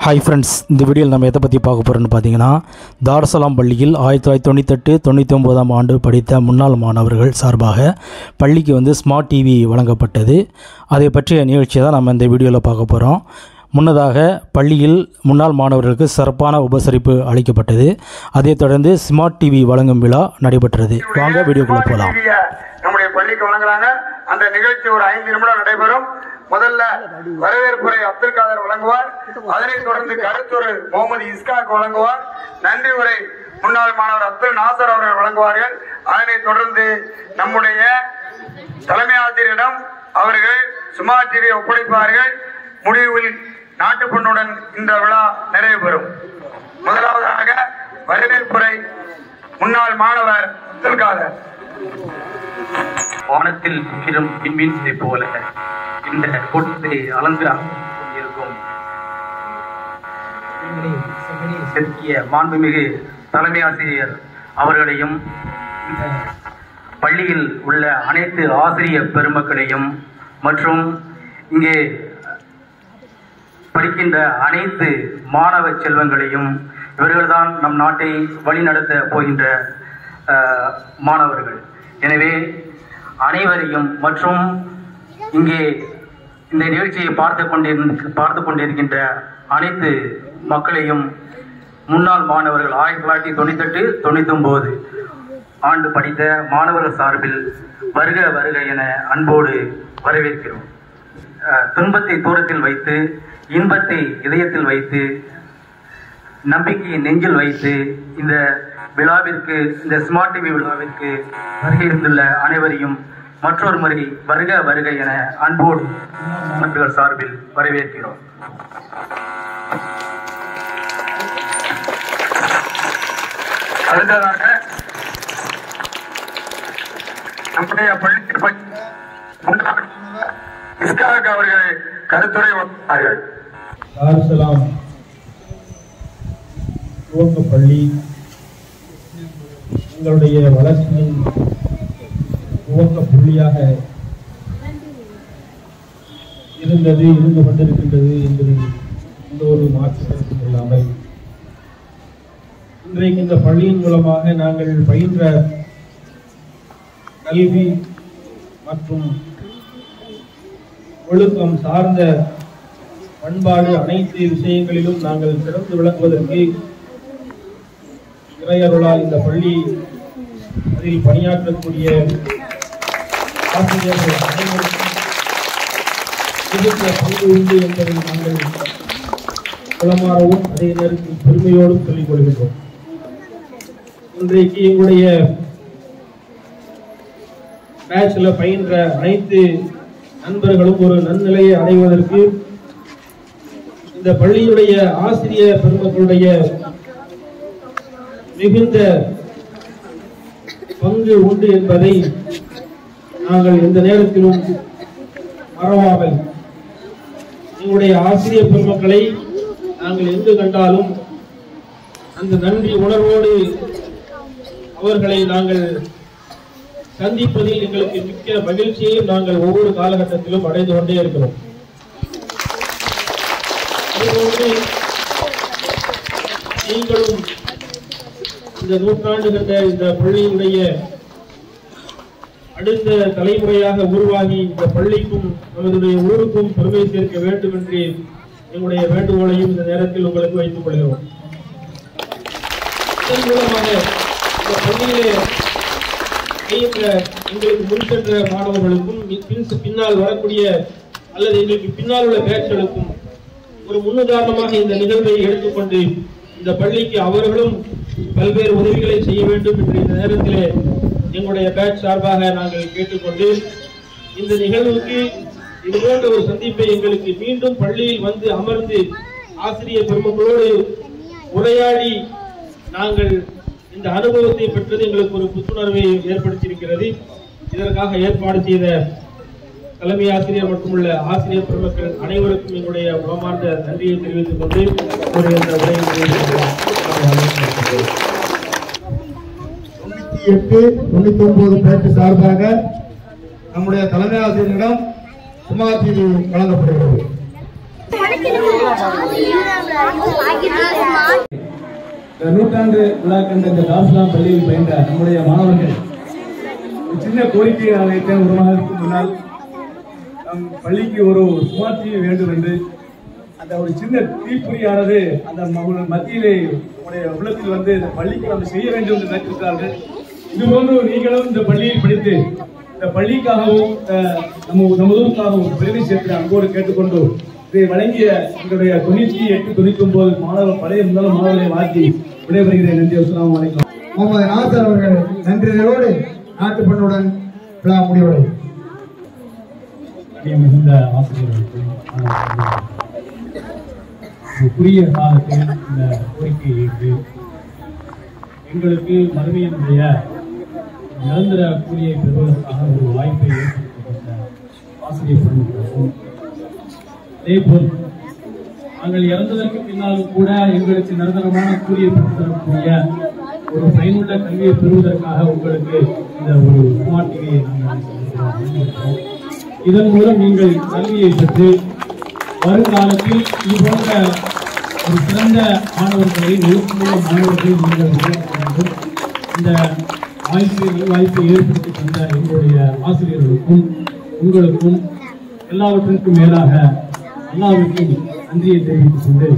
Hi friends, இந்த வீடியோவில் நம்ம எதை பற்றி பார்க்க போகிறோன்னு பார்த்தீங்கன்னா, தாருசலாம் பள்ளியில் 1998-99 ஆண்டு படித்த முன்னாள் மாணவர்கள் சார்பாக பள்ளிக்கு ஸ்மார்ட் டிவி வழங்கப்பட்டது. அதை பற்றிய நிகழ்ச்சியை தான் நம்ம இந்த வீடியோவில் பார்க்க போகிறோம். முன்னதாக பள்ளியில் முன்னாள் மாணவர்களுக்கு சிறப்பான உபசரிப்பு அளிக்கப்பட்டது. அதைத் தொடர்ந்து ஸ்மார்ட் டிவி வழங்கும் விழா நடைபெற்றது. வாங்க வீடியோக்குள்ள போகலாம். நம்முடைய பள்ளிக்கு வழங்குறாங்க. அந்த நிகழ்ச்சி ஒரு 5 நிமிடம் நடைபெறும். முதல்ல வரவேற்புரை அப்துல் காதர் வழங்குவார். அதனைத் தொடர்ந்து கருத்துரை முகமது இஸ்காக் வழங்குவார். நன்றி உரை முன்னாள் மாணவர் அப்துல் நாசர் அவர்கள் வழங்குவார்கள். அதனைத் தொடர்ந்து நம்முடைய தலைமை ஆசிரியரிடம் அவர்கள் ஸ்மார்ட் டிவி ஒப்படைப்பார்கள். முடிவில் நாட்டுப்பண்ணுடன் இந்த விழா நிறைவு பெறும். முதலாவதாக வரவேற்புரை முன்னாள் மாணவர் அப்துல் காதர். வானத்தில் சுற்றிலும் விண்மீன்களை போல இந்த கூட்டத்தை அளந்து இருக்கும் செதுக்கிய மாண்புமிகு தலைமை ஆசிரியர் அவர்களையும் பள்ளியில் உள்ள அனைத்து ஆசிரியர் பெருமக்களையும் மற்றும் இங்கே படிக்கின்ற அனைத்து மாணவ செல்வங்களையும், இவர்கள்தான் நம் நாட்டை வழிநடத்த போகின்ற மாணவர்கள். எனவே அனைவரையும் மற்றும் இங்கே இந்த நிகழ்ச்சியை பார்த்து கொண்டிருக்கின்ற அனைத்து மக்களையும் முன்னாள் மாணவர்கள் 1998-99 ஆண்டு படித்த மாணவர்கள் சார்பில் வருக வருக என அன்போடு வரவேற்கிறோம். துன்பத்தை தூரத்தில் வைத்து, இன்பத்தை இதயத்தில் வைத்து, நம்பிக்கையை நெஞ்சில் வைத்து இந்த விழாவிற்கு, இந்த ஸ்மார்ட் டிவி விழாவிற்கு வருகை இருந்துள்ள அனைவரையும் மற்றொரு முறை வருக வருக என அன்போடு மக்கள் சார்பில் வரவேற்கிறோம். அடுத்ததாக நம்முடைய பள்ளி இஸ்காக் அவர்கள் கருத்துரை வழங்குவார்கள். தாருசலாம் துவக்க பள்ளி எங்களுடைய வளர்ச்சியின் துவக்க புள்ளியாக இருந்து கொண்டிருக்கின்றது என்பது எந்த ஒரு மாற்று கருத்தும் இல்லாமல், இன்றைக்கு இந்த பள்ளியின் மூலமாக நாங்கள் பயின்ற கல்வி மற்றும் ஒழுக்கம் சார்ந்த பண்பாடு அனைத்து விஷயங்களிலும் நாங்கள் சிறந்து விளங்குவதற்கு இறையருளால் இந்த பள்ளி அதில் பணியாற்றக்கூடிய ஆசிரியர்கள் அனைவருக்கும் மிகுந்த பங்கு உண்டு என்பதை நாங்கள் குளமாறவும் அதே நேரத்தில் பெருமையோடும் சொல்லிக் கொள்கின்றோம். இன்றைக்கு எங்களுடைய பேட்சில் பயின்ற அனைத்து நண்பர்களும் ஒரு நன்னிலையை அடைவதற்கு இந்த பள்ளியுடைய ஆசிரியர் பெருமக்களுடைய மிகுந்த பங்கு உண்டு என்பதை நாங்கள் எந்த நேரத்திலும் மறவாமல், எங்களுடைய ஆசிரியர் பெருமக்களை நாங்கள் எங்கு கண்டாலும் அந்த நன்றி உணர்வோடு அவர்களை நாங்கள் சந்திப்பதில் எங்களுக்கு மிக்க மகிழ்ச்சியையும் நாங்கள் ஒவ்வொரு காலகட்டத்திலும் அடைந்து கொண்டே இருக்கிறோம். அதுபோன்று நீங்களும் இந்த நூற்றாண்டு கண்ட இந்த பள்ளியினுடைய அடுத்த தலைமுறையாக உருவாகி இந்த பள்ளிக்கும் நமதுடைய ஊருக்கும் பெருமை சேர்க்க வேண்டும் என்று எங்களுடைய வேண்டுகோளையும் இந்த நேரத்தில் உங்களுக்கு வைத்துக் கொள்கிறோம். இதன் மூலமாக இந்த பள்ளியிலே எங்களுக்கு முன்சென்ற மாணவர்களுக்கும் பின்னால் வரக்கூடிய அல்லது எங்களுக்கு பின்னால் உள்ள பேட்ச்களுக்கும் ஒரு முன்னுதாரணமாக இந்த நிகழ்வை எடுத்துக்கொண்டு இந்த பள்ளிக்கு அவர்களும் பல்வேறு உதவிகளை செய்ய வேண்டும் என்று இந்த நேரத்திலே எங்களுடைய பேட்ச் சார்பாக நாங்கள் கேட்டுக்கொண்டு, இந்த நிகழ்வுக்கு இதுபோன்ற ஒரு சந்திப்பை எங்களுக்கு மீண்டும் பள்ளியில் வந்து அமர்ந்து ஆசிரியர் பெருமக்களோடு உரையாடி நாங்கள் இந்த அனுபவத்தை பெற்றது எங்களுக்கு ஒரு புத்துணர்வை ஏற்படுத்தியிருக்கிறது. இதற்காக ஏற்பாடு செய்த தலைமை ஆசிரியர் மட்டுமல்ல ஆசிரியர் பெருமக்கள் அனைவருக்கும் எங்களுடைய உளமார்ந்த நன்றியை தெரிவித்துக் கொண்டு ஒரு இந்த உரையை 98-99 பேச்சு சார்பாக நம்முடைய தலைமை ஆசிரியரிடம் ஸ்மார்ட் டிவி வழங்கப்படுகிறது. நூற்றாண்டு விழா கண்ட இந்த தார்சலாம் பள்ளியில் பயின்ற நம்முடைய மாணவர்கள் சின்ன கோரிக்கையை நான் ஒரு மாதத்துக்கு முன்னால் நம் பள்ளிக்கு ஒரு ஸ்மார்ட் டிவி வேண்டும் என்று அந்த ஒரு சின்ன தீப்பொறியானது அந்த மத்தியிலே உடைய உள்ளத்தில் வந்து இந்த பள்ளிக்கு நம்ம செய்ய வேண்டும் என்று நினைத்திருக்கிறார்கள். இதுபோன்று நீங்களும் இந்த பள்ளியில் படித்து இந்த பள்ளிக்காகவும் நமதுக்காகவும் பெருமை சேர்த்து அன்போடு கேட்டுக்கொண்டு இதை வழங்கிய எங்களுடைய 98, 99 மாணவர்கள் பழைய முதல் மாணவர்களை வாழ்த்தி விடைபெறுகிறேன். நன்றி. அஸ்ஸலாமு அலைக்கும். முகமது நாசர் அவர்கள் நன்றியோடு நாட்டுப்பண்ணுடன் விழா முடிவடையும். மிகுந்த ஆசிரியர்களுக்கும் குறுகிய காலத்தில் இந்த கோரிக்கையை ஏற்று எங்களுக்கு மறுமையினுடைய நிரந்தர கூலியை பெறுவதற்காக ஒரு வாய்ப்பை ஏற்படுத்தப்பட்ட ஆசிரியர் பெருமக்களுக்கும் அதேபோல் நாங்கள் இறந்ததற்கு பின்னாலும் கூட எங்களுக்கு நிரந்தரமான கூலியை பெற்றுத்தரக்கூடிய ஒரு பயனுள்ள கல்வியை பெறுவதற்காக உங்களுக்கு இந்த ஒரு ஸ்மார்ட் டிவியை நாங்கள் இதன் மூலம் நீங்கள் கல்வியை பெற்று வருங்காலத்தில் இதுபோன்ற ஒரு சிறந்த மாணவர்களை ஒழுக்கமுள்ள மாணவர்கள் நீங்கள் உருவாக்க வேண்டும். இந்த வாய்ப்பை ஏற்படுத்தி தந்த எங்களுடைய ஆசிரியர்களுக்கும் உங்களுக்கும் எல்லாவற்றிற்கும் மேலாக அல்லாஹ்வுக்கு நன்றியை தெரிவித்துக் கொண்டு